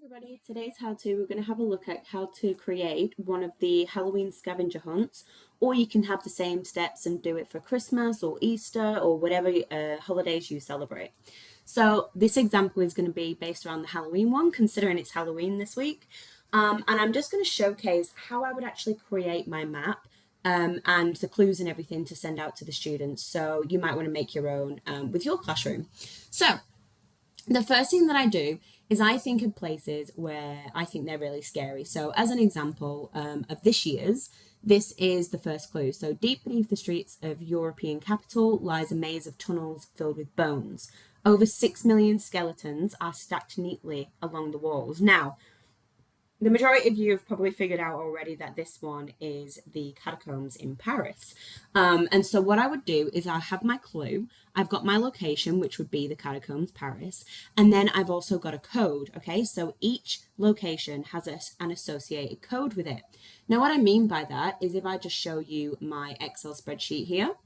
Everybody, today's how-to, we're going to have a look at how to create one of the Halloween scavenger hunts, or you can have the same steps and do it for Christmas or Easter or whatever holidays you celebrate. So this example is going to be based around the Halloween one, considering it's Halloween this week. And I'm just going to showcase how I would actually create my map and the clues and everything to send out to the students. So you might want to make your own with your classroom. So the first thing that I do is I think of places where I think they're really scary. So as an example of this year's, this is the first clue. So deep beneath the streets of European capital lies a maze of tunnels filled with bones. Over 6 million skeletons are stacked neatly along the walls. Now, the majority of you have probably figured out already that this one is the catacombs in Paris. And so what I would do is I have my clue. I've got my location, which would be the catacombs Paris. And then I've also got a code. Okay, so each location has an associated code with it. Now, what I mean by that is if I just show you my Excel spreadsheet here.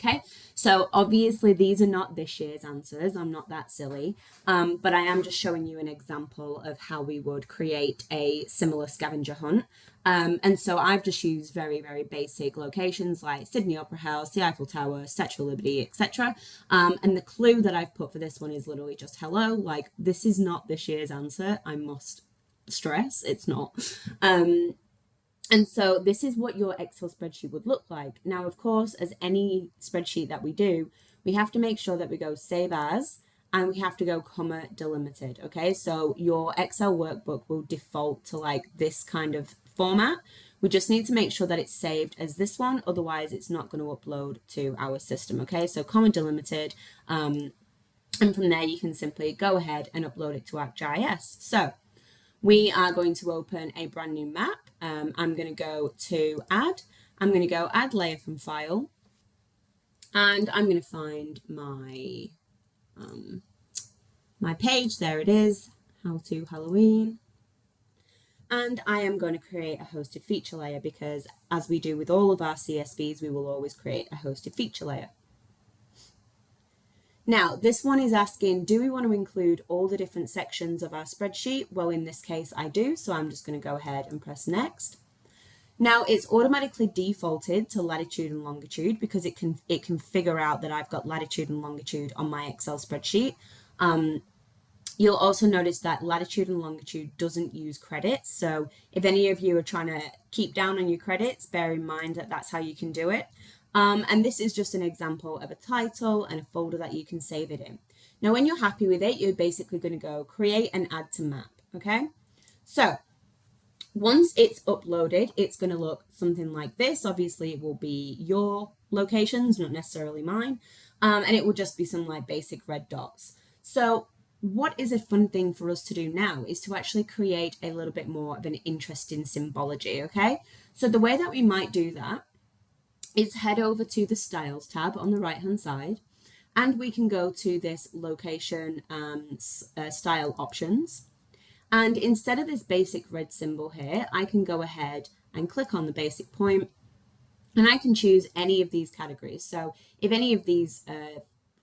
Okay, so obviously these are not this year's answers. I'm not that silly, but I am just showing you an example of how we would create a similar scavenger hunt. And so I've just used very, very basic locations like Sydney Opera House, the Eiffel Tower, Statue of Liberty, etc. And the clue that I've put for this one is literally just hello. Like, this is not this year's answer. I must stress, it's not. And so this is what your Excel spreadsheet would look like. Now, of course, as any spreadsheet that we do, we have to make sure that we go save as, and we have to go comma delimited. Okay, so your Excel workbook will default to like this kind of format. We just need to make sure that it's saved as this one, otherwise it's not going to upload to our system. Okay, so comma delimited, and from there you can simply go ahead and upload it to ArcGIS. So we are going to open a brand new map. I'm going to go to add. I'm going to go add layer from file. And I'm going to find my, my page. There it is. How to Halloween. And I am going to create a hosted feature layer because as we do with all of our CSVs, we will always create a hosted feature layer. Now, this one is asking, do we want to include all the different sections of our spreadsheet? Well, in this case, I do, so I'm just going to go ahead and press next. Now, it's automatically defaulted to latitude and longitude because it can figure out that I've got latitude and longitude on my Excel spreadsheet. You'll also notice that latitude and longitude doesn't use credits. So if any of you are trying to keep down on your credits, bear in mind that that's how you can do it. And this is just an example of a title and a folder that you can save it in. Now, when you're happy with it, you're basically going to go create and add to map. Okay, so once it's uploaded, it's going to look something like this. Obviously, it will be your locations, not necessarily mine. And it will just be some like basic red dots. So what is a fun thing for us to do now is to actually create a little bit more of an interesting symbology. Okay, so the way that we might do that is head over to the Styles tab on the right hand side, and we can go to this location style options. And instead of this basic red symbol here, I can go ahead and click on the basic point, and I can choose any of these categories. So if any of these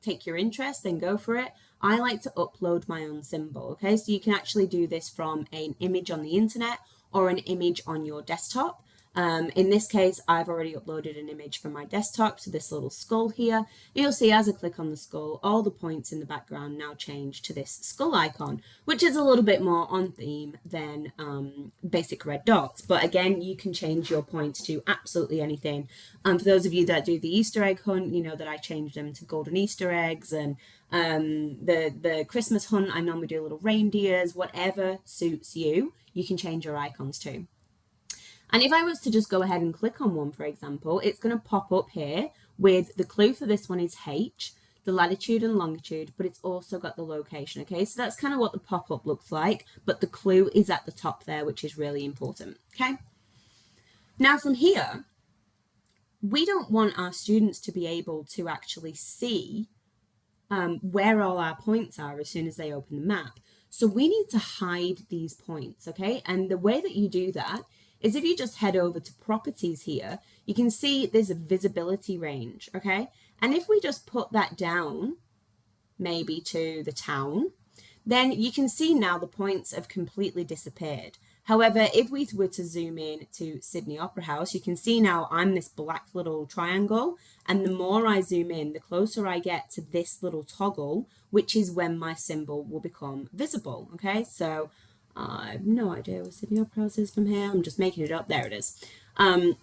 take your interest, then go for it. I like to upload my own symbol. Okay, so you can actually do this from an image on the internet or an image on your desktop. In this case, I've already uploaded an image from my desktop to this little skull here. You'll see as I click on the skull, all the points in the background now change to this skull icon, which is a little bit more on theme than basic red dots. But again, you can change your points to absolutely anything. For those of you that do the Easter egg hunt, you know that I changed them to golden Easter eggs, and the Christmas hunt, I normally do little reindeers. Whatever suits you, you can change your icons to. And if I was to just go ahead and click on one, for example, it's going to pop up here with the clue for this one is H, the latitude and longitude, but it's also got the location. Okay, so that's kind of what the pop-up looks like, but the clue is at the top there, which is really important. Okay, now from here, we don't want our students to be able to actually see where all our points are as soon as they open the map. So we need to hide these points, okay? And the way that you do that is if you just head over to properties here, you can see there's a visibility range, okay? And if we just put that down, maybe to the town, then you can see now the points have completely disappeared. However, if we were to zoom in to Sydney Opera House, you can see now I'm this black little triangle, and the more I zoom in, the closer I get to this little toggle, which is when my symbol will become visible. Okay, so I have no idea where Sydney Opera House is from here. I'm just making it up. There it is. And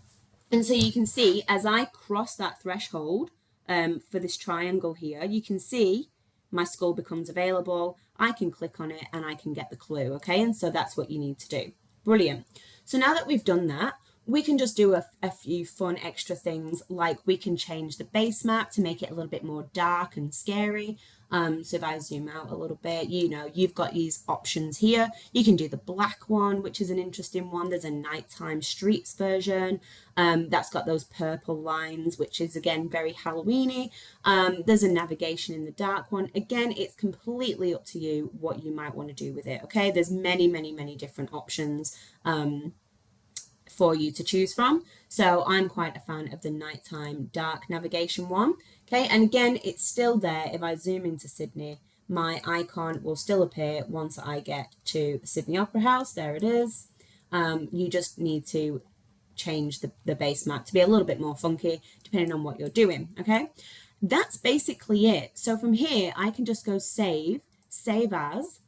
so you can see as I cross that threshold for this triangle here, you can see my skull becomes available. I can click on it and I can get the clue, okay? And so that's what you need to do. Brilliant. So now that we've done that, we can just do a few fun extra things, like we can change the base map to make it a little bit more dark and scary. So if I zoom out a little bit, you know, you've got these options here. You can do the black one, which is an interesting one. There's a nighttime streets version that's got those purple lines, which is again very Halloweeny. There's a navigation in the dark one. Again, it's completely up to you what you might want to do with it. Okay, there's many different options for you to choose from. So I'm quite a fan of the nighttime dark navigation one. Okay, and again, it's still there. If I zoom into Sydney, my icon will still appear once I get to the Sydney Opera House. There it is. You just need to change the base map to be a little bit more funky depending on what you're doing. Okay, that's basically it. So from here, I can just go save as,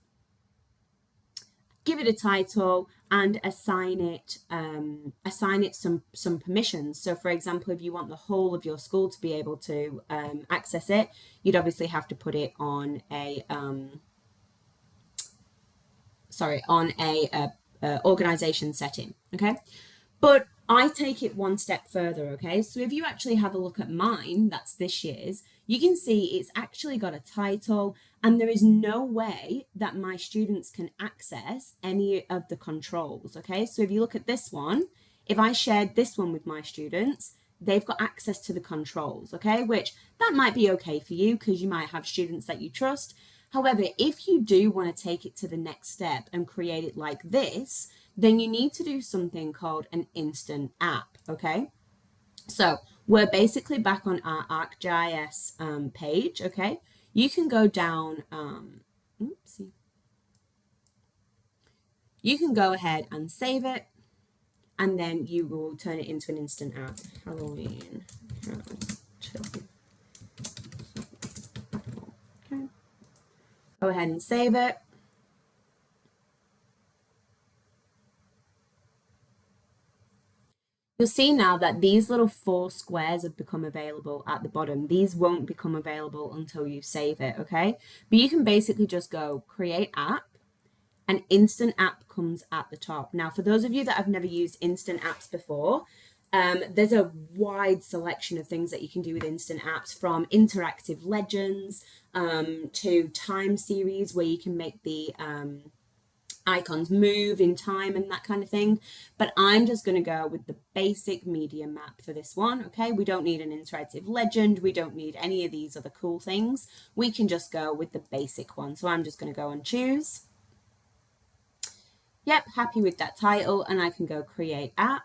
give it a title, and assign it some permissions. So for example, if you want the whole of your school to be able to access it, you'd obviously have to put it on a organization setting. Okay, but I take it one step further. Okay, so if you actually have a look at mine, that's this year's, you can see it's actually got a title, and there is no way that my students can access any of the controls. Okay, so if you look at this one, if I shared this one with my students, they've got access to the controls. Okay, which that might be okay for you because you might have students that you trust. However, if you do want to take it to the next step and create it like this, then you need to do something called an instant app, okay? So we're basically back on our ArcGIS page, okay? You can go down, you can go ahead and save it, and then you will turn it into an instant app. Halloween. Okay. Go ahead and save it. You'll see now that these little 4 squares have become available at the bottom. These won't become available until you save it, okay? But you can basically just go create app, and instant app comes at the top. Now, for those of you that have never used instant apps before, there's a wide selection of things that you can do with instant apps, from interactive legends to time series where you can make the icons move in time and that kind of thing. But I'm just going to go with the basic media map for this one. Okay, we don't need an interactive legend, we don't need any of these other cool things, we can just go with the basic one. So I'm just going to go and choose. Yep, happy with that title, and I can go create app.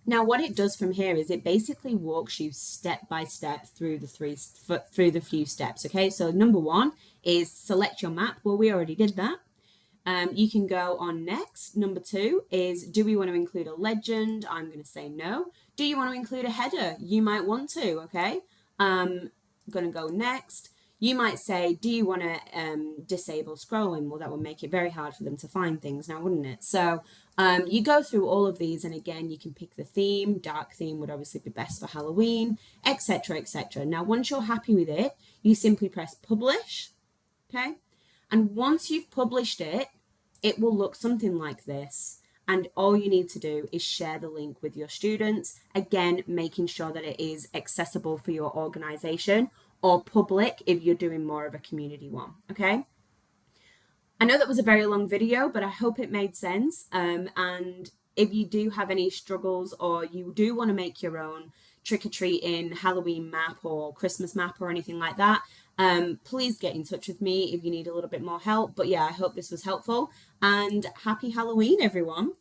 Now, what it does from here is it basically walks you step by step through the few steps. Okay, so number 1 is select your map. Well, we already did that. You can go on next. Number 2 is, do we want to include a legend? I'm going to say no. Do you want to include a header? You might want to. Okay, I'm going to go next. You might say, do you want to disable scrolling? Well, that would make it very hard for them to find things now, wouldn't it? So you go through all of these, and again, you can pick the theme. Dark theme would obviously be best for Halloween, etc., etc. Now, once you're happy with it, you simply press publish, okay? And once you've published it, it will look something like this. And all you need to do is share the link with your students, again, making sure that it is accessible for your organization, or public if you're doing more of a community one, okay? I know that was a very long video, but I hope it made sense. And if you do have any struggles, or you do want to make your own trick-or-treating Halloween map or Christmas map or anything like that, Please get in touch with me if you need a little bit more help. But yeah, I hope this was helpful, and happy Halloween, everyone.